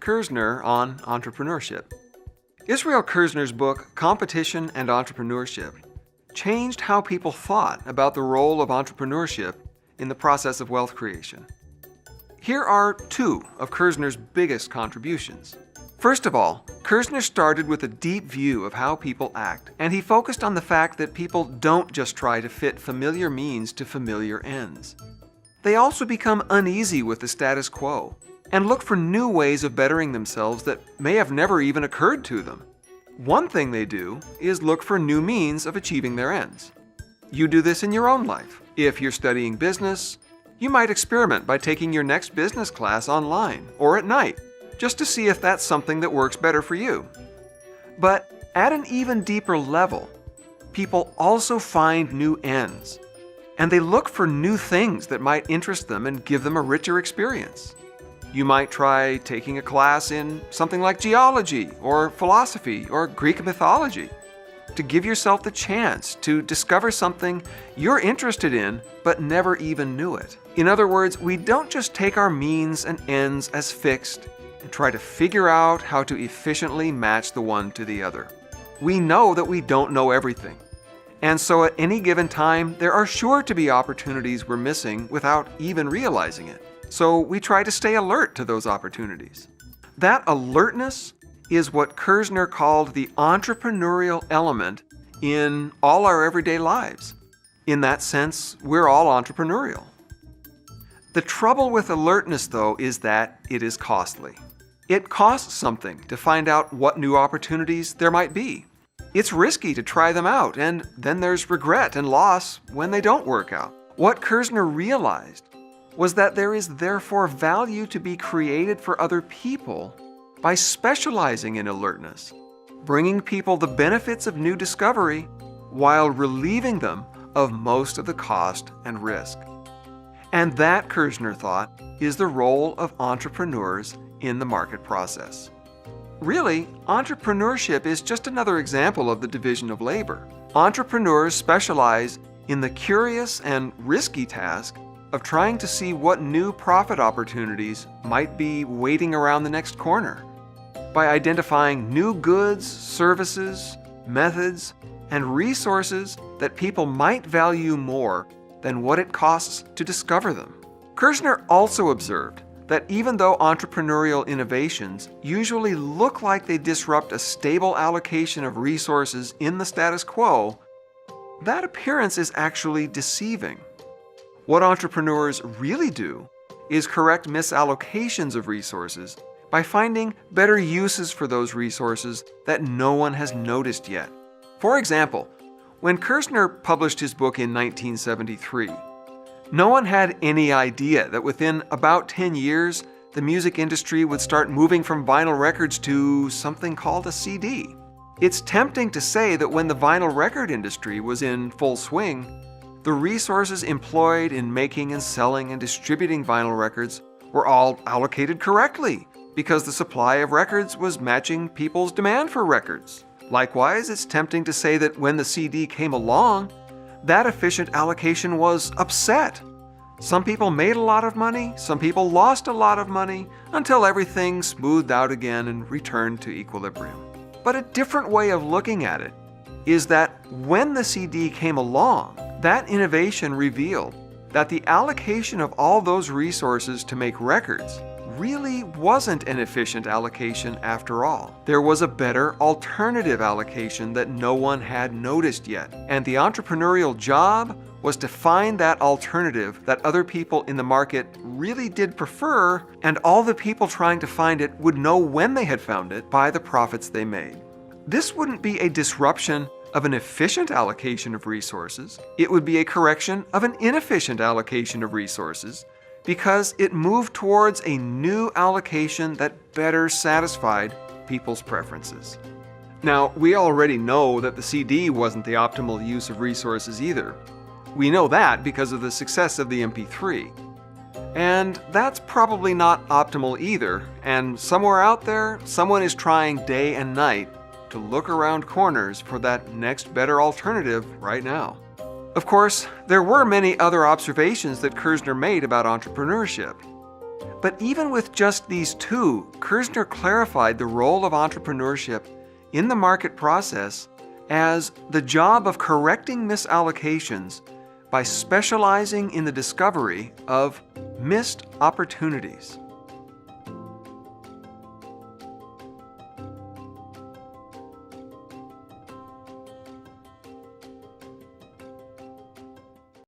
Kirzner on entrepreneurship. Israel Kirzner's book, Competition and Entrepreneurship, changed how people thought about the role of entrepreneurship in the process of wealth creation. Here are two of Kirzner's biggest contributions. First of all, Kirzner started with a deep view of how people act, and he focused on the fact that people don't just try to fit familiar means to familiar ends. They also become uneasy with the status quo and look for new ways of bettering themselves that may have never even occurred to them. One thing they do is look for new means of achieving their ends. You do this in your own life. If you're studying business, you might experiment by taking your next business class online or at night, just to see if that's something that works better for you. But at an even deeper level, people also find new ends, and they look for new things that might interest them and give them a richer experience. You might try taking a class in something like geology or philosophy or Greek mythology to give yourself the chance to discover something you're interested in but never even knew it. In other words, we don't just take our means and ends as fixed and try to figure out how to efficiently match the one to the other. We know that we don't know everything. And so at any given time, there are sure to be opportunities we're missing without even realizing it. So we try to stay alert to those opportunities. That alertness is what Kirzner called the entrepreneurial element in all our everyday lives. In that sense, we're all entrepreneurial. The trouble with alertness, though, is that it is costly. It costs something to find out what new opportunities there might be. It's risky to try them out, and then there's regret and loss when they don't work out. What Kirzner realized was that there is therefore value to be created for other people by specializing in alertness, bringing people the benefits of new discovery while relieving them of most of the cost and risk. And that, Kirzner thought, is the role of entrepreneurs in the market process. Really, entrepreneurship is just another example of the division of labor. Entrepreneurs specialize in the curious and risky task of trying to see what new profit opportunities might be waiting around the next corner. By identifying new goods, services, methods, and resources that people might value more than what it costs to discover them. Kirzner also observed that even though entrepreneurial innovations usually look like they disrupt a stable allocation of resources in the status quo, that appearance is actually deceiving. What entrepreneurs really do is correct misallocations of resources by finding better uses for those resources that no one has noticed yet. For example, when Kirzner published his book in 1973, no one had any idea that within about 10 years, the music industry would start moving from vinyl records to something called a CD. It's tempting to say that when the vinyl record industry was in full swing, the resources employed in making and selling and distributing vinyl records were all allocated correctly because the supply of records was matching people's demand for records. Likewise, it's tempting to say that when the CD came along, that efficient allocation was upset. Some people made a lot of money, some people lost a lot of money, until everything smoothed out again and returned to equilibrium. But a different way of looking at it is that when the CD came along, that innovation revealed that the allocation of all those resources to make records really wasn't an efficient allocation after all. There was a better alternative allocation that no one had noticed yet. And the entrepreneurial job was to find that alternative that other people in the market really did prefer, and all the people trying to find it would know when they had found it by the profits they made. This wouldn't be a disruption of an efficient allocation of resources. It would be a correction of an inefficient allocation of resources because it moved towards a new allocation that better satisfied people's preferences. Now, we already know that the CD wasn't the optimal use of resources either. We know that because of the success of the MP3. And that's probably not optimal either, and somewhere out there, someone is trying day and night to look around corners for that next better alternative right now. Of course, there were many other observations that Kirzner made about entrepreneurship. But even with just these two, Kirzner clarified the role of entrepreneurship in the market process as the job of correcting misallocations by specializing in the discovery of missed opportunities.